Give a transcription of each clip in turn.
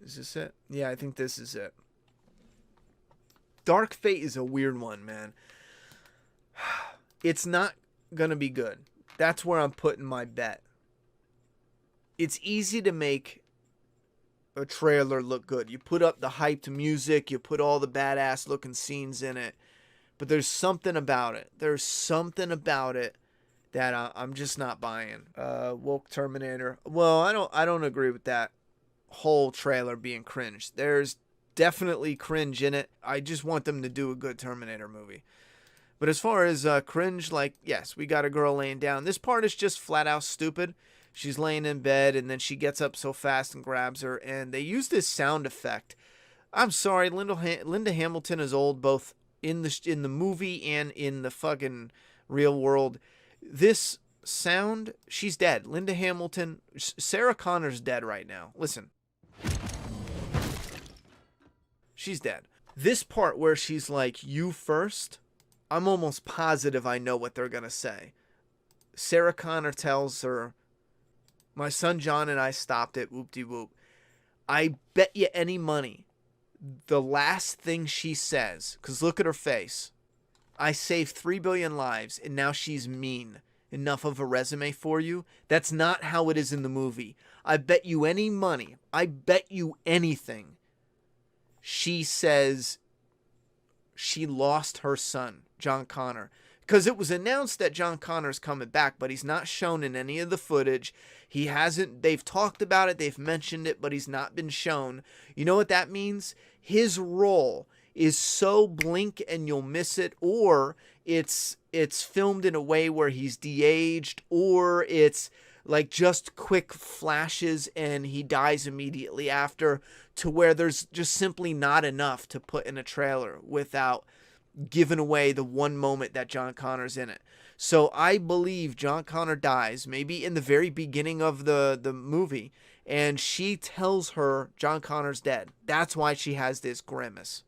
Is this it? Yeah, I think this is it. Dark Fate is a weird one, man. It's not gonna be good. That's where I'm putting my bet. It's easy to make a trailer look good. You put up the hyped music, you put all the badass looking scenes in it, but there's something about it. There's something about it that I'm just not buying. Woke Terminator. Well, I don't agree with that whole trailer being cringe. There's definitely cringe in it. I just want them to do a good Terminator movie. But as far as cringe, like, yes, we got a girl laying down. This part is just flat out stupid. She's laying in bed, and then she gets up so fast and grabs her, and they use this sound effect. I'm sorry, Linda Hamilton is old, both in the movie and in the fucking real world. This sound, she's dead. Linda Hamilton, Sarah Connor's dead right now. Listen. She's dead. This part where she's like, you first, I'm almost positive I know what they're going to say. Sarah Connor tells her, my son John and I stopped it, whoop-de-whoop. I bet you any money, the last thing she says, because look at her face, I saved 3 billion lives, and now she's mean. Enough of a resume for you? That's not how it is in the movie. I bet you any money, I bet you anything, she says she lost her son, John Connor. Because it was announced that John Connor's coming back, but he's not shown in any of the footage. He hasn't, they've talked about it, they've mentioned it, but he's not been shown. You know what that means? His role is so blink and you'll miss it, or it's filmed in a way where he's de-aged, or it's like just quick flashes and he dies immediately after, to where there's just simply not enough to put in a trailer without giving away the one moment that John Connor's in it. So I believe John Connor dies, maybe in the very beginning of the movie, and she tells her John Connor's dead. That's why she has this grimace.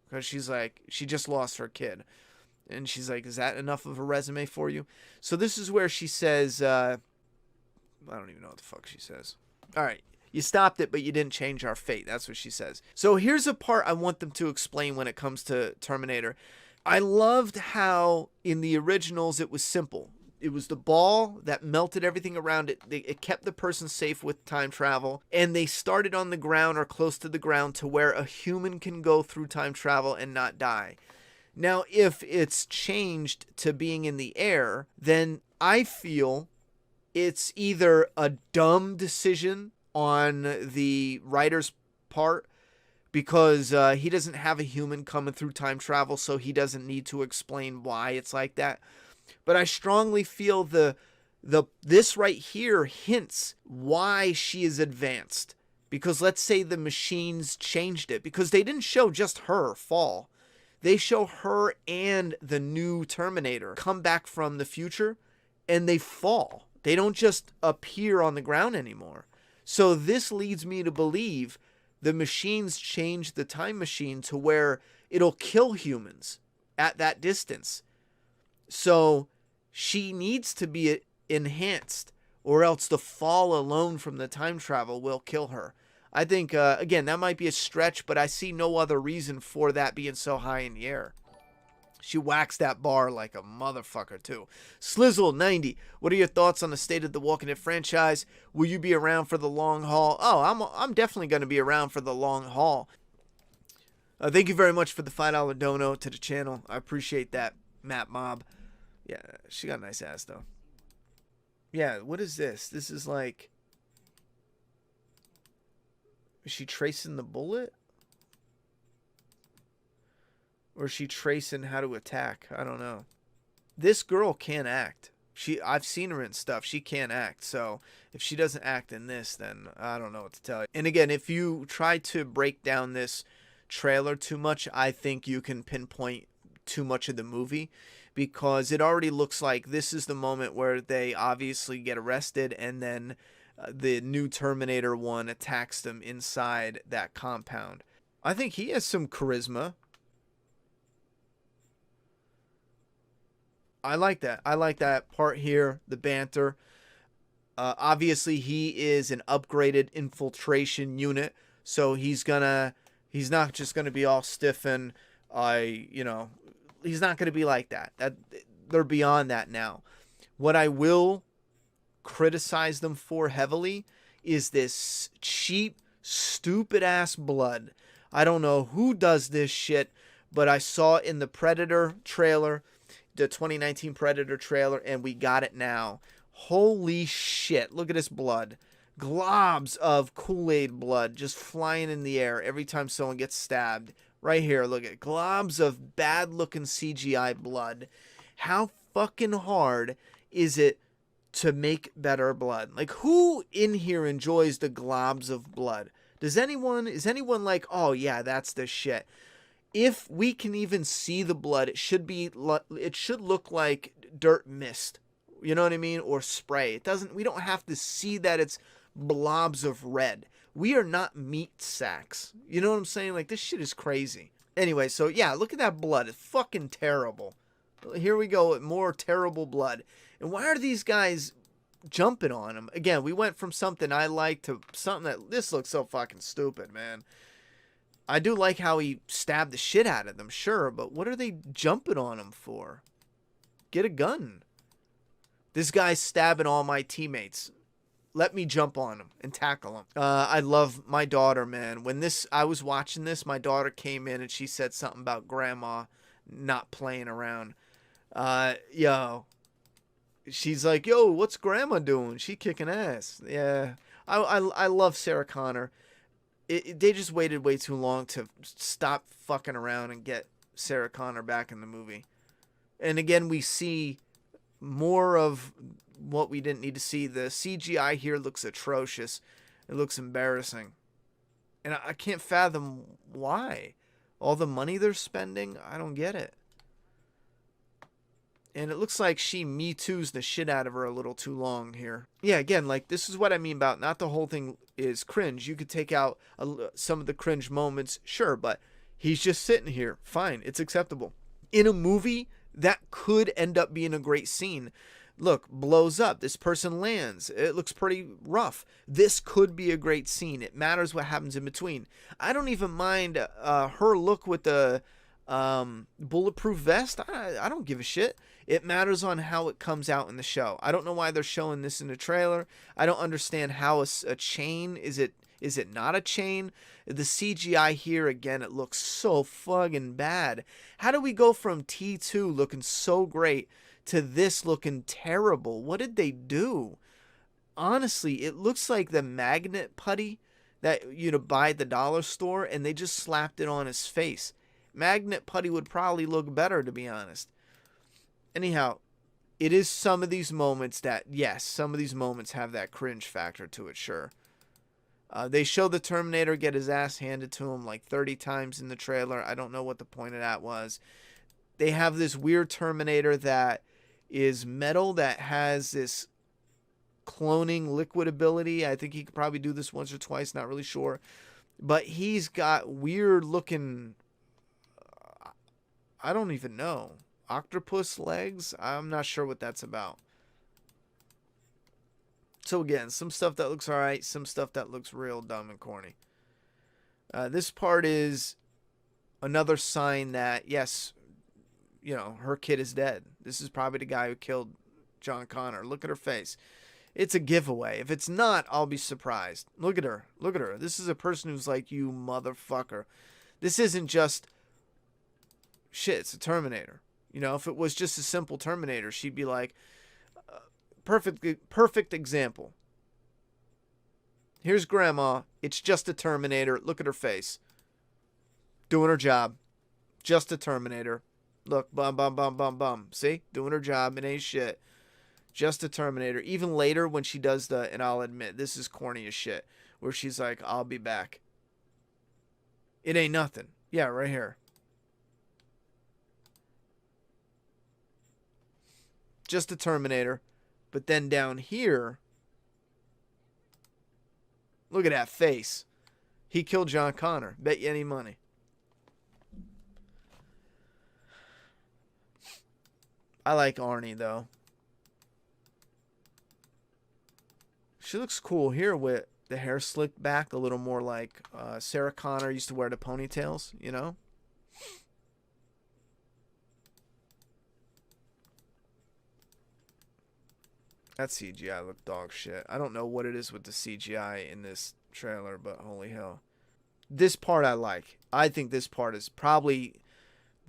Because she's like, she just lost her kid. And she's like, is that enough of a resume for you? So this is where she says, I don't even know what the fuck she says. All right. You stopped it, but you didn't change our fate. That's what she says. So here's a part I want them to explain when it comes to Terminator. I loved how in the originals it was simple. It was the ball that melted everything around it. It kept the person safe with time travel. And they started on the ground or close to the ground to where a human can go through time travel and not die. Now, if it's changed to being in the air, then I feel it's either a dumb decision on the writer's part, because he doesn't have a human coming through time travel, so he doesn't need to explain why it's like that. But I strongly feel this right here hints why she is advanced. Because let's say the machines changed it, because they didn't show just her fall. They show her and the new Terminator come back from the future, and they fall. They don't just appear on the ground anymore. So this leads me to believe the machines change the time machine to where it'll kill humans at that distance. So she needs to be enhanced, or else the fall alone from the time travel will kill her. I think, again, that might be a stretch, but I see no other reason for that being so high in the air. She waxed that bar like a motherfucker, too. Slizzle90, what are your thoughts on the state of the Walking Dead franchise? Will you be around for the long haul? Oh, I'm definitely going to be around for the long haul. Thank you very much for the $5 dono to the channel. I appreciate that, Matt Mob. Yeah, she got a nice ass, though. Yeah, what is this? This is like... Is she tracing the bullet? Or is she tracing how to attack? I don't know. This girl can't act. I've seen her in stuff. She can't act. So if she doesn't act in this, then I don't know what to tell you. And again, if you try to break down this trailer too much, I think you can pinpoint too much of the movie, because it already looks like this is the moment where they obviously get arrested, and then the new Terminator 1 attacks them inside that compound. I think he has some charisma. I like that. I like that part here, the banter. Obviously, he is an upgraded infiltration unit, so he's not just gonna be all stiff and he's not gonna be like that. They're beyond that now. What I will criticize them for heavily is this cheap, stupid ass blood. I don't know who does this shit, but I saw it in the Predator trailer, the 2019 Predator trailer, and we got it now. Holy shit, look at this blood. Globs of Kool-Aid blood just flying in the air every time someone gets stabbed. Right here, look at globs of bad looking CGI blood. How fucking hard is it to make better blood? Like, who in here enjoys the globs of blood? Is anyone like, oh yeah, that's the shit? If we can even see the blood, it should look like dirt mist. You know what I mean? Or spray. We don't have to see that it's blobs of red. We are not meat sacks. You know what I'm saying? Like, this shit is crazy. Anyway, so yeah, look at that blood. It's fucking terrible. Here we go with more terrible blood. And why are these guys jumping on him? Again, we went from something I like to something that this looks so fucking stupid, man. I do like how he stabbed the shit out of them, sure, but what are they jumping on him for? Get a gun. This guy's stabbing all my teammates. Let me jump on him and tackle him. I love my daughter, man. When I was watching this, my daughter came in and she said something about grandma not playing around. She's like, yo, what's grandma doing? She kicking ass. Yeah. I love Sarah Connor. They just waited way too long to stop fucking around and get Sarah Connor back in the movie. And again, we see more of what we didn't need to see. The CGI here looks atrocious. It looks embarrassing. And I can't fathom why. All the money they're spending, I don't get it. And it looks like she Me Too's the shit out of her a little too long here. Yeah, again, like, this is what I mean about not the whole thing is cringe. You could take out some of the cringe moments, sure, but he's just sitting here. Fine, it's acceptable. In a movie, that could end up being a great scene. Look, blows up. This person lands. It looks pretty rough. This could be a great scene. It matters what happens in between. I don't even mind her look with the bulletproof vest. I don't give a shit. It matters on how it comes out in the show. I don't know why they're showing this in the trailer. I don't understand how a chain, is it not a chain? The CGI here, again, it looks so fucking bad. How do we go from T2 looking so great to this looking terrible? What did they do? Honestly, it looks like the magnet putty that you buy at the dollar store, and they just slapped it on his face. Magnet putty would probably look better, to be honest. Anyhow, it is some of these moments that, yes, some of these moments have that cringe factor to it, sure. They show the Terminator get his ass handed to him like 30 times in the trailer. I don't know what the point of that was. They have this weird Terminator that is metal that has this cloning liquid ability. I think he could probably do this once or twice, not really sure. But he's got weird looking, I don't even know, octopus legs? I'm not sure what that's about. So again, some stuff that looks alright, some stuff that looks real dumb and corny. This part is another sign that, yes, her kid is dead. This is probably the guy who killed John Connor. Look at her face. It's a giveaway. If it's not, I'll be surprised. Look at her. Look at her. This is a person who's like, you motherfucker. This isn't just, shit, it's a Terminator. If it was just a simple Terminator, she'd be like, perfect example. Here's grandma. It's just a Terminator. Look at her face. Doing her job. Just a Terminator. Look, bum, bum, bum, bum, bum. See? Doing her job. It ain't shit. Just a Terminator. Even later when she does and I'll admit, this is corny as shit, where she's like, I'll be back. It ain't nothing. Yeah, right here. Just a Terminator. But then down here, look at that face. He killed John Connor. Bet you any money. I like Arnie, though. She looks cool here with the hair slicked back a little more like Sarah Connor used to wear the ponytails, you know? That CGI looked dog shit. I don't know what it is with the CGI in this trailer, but holy hell. This part I like. I think this part is probably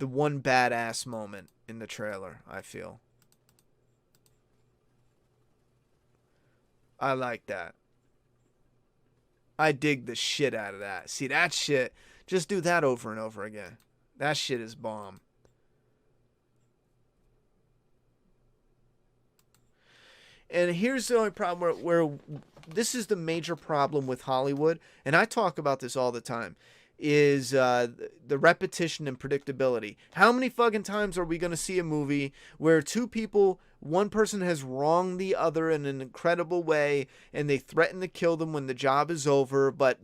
the one badass moment in the trailer, I feel. I like that. I dig the shit out of that. See, that shit, just do that over and over again. That shit is bomb. And here's the only problem where this is the major problem with Hollywood, and I talk about this all the time, is the repetition and predictability. How many fucking times are we going to see a movie where two people, one person has wronged the other in an incredible way, and they threaten to kill them when the job is over, but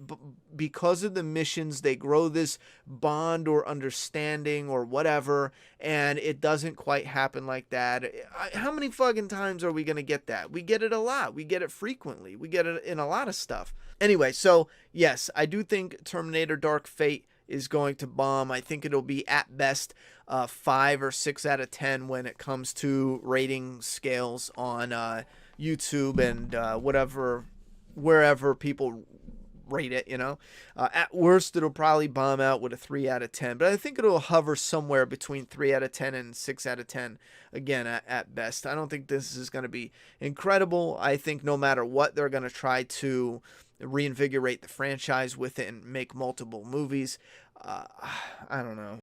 because of the missions, they grow this bond or understanding or whatever, and it doesn't quite happen like that. How many fucking times are we going to get that? We get it a lot. We get it frequently. We get it in a lot of stuff. Anyway, so yes, I do think Terminator Dark Fate is going to bomb. I think it'll be at best 5 or 6 out of 10 when it comes to rating scales on YouTube and wherever people rate it, you know. At worst, it'll probably bomb out with a 3 out of 10, but I think it'll hover somewhere between 3 out of 10 and 6 out of 10 again at best. I don't think this is going to be incredible. I think no matter what, they're going to try to reinvigorate the franchise with it and make multiple movies. I don't know.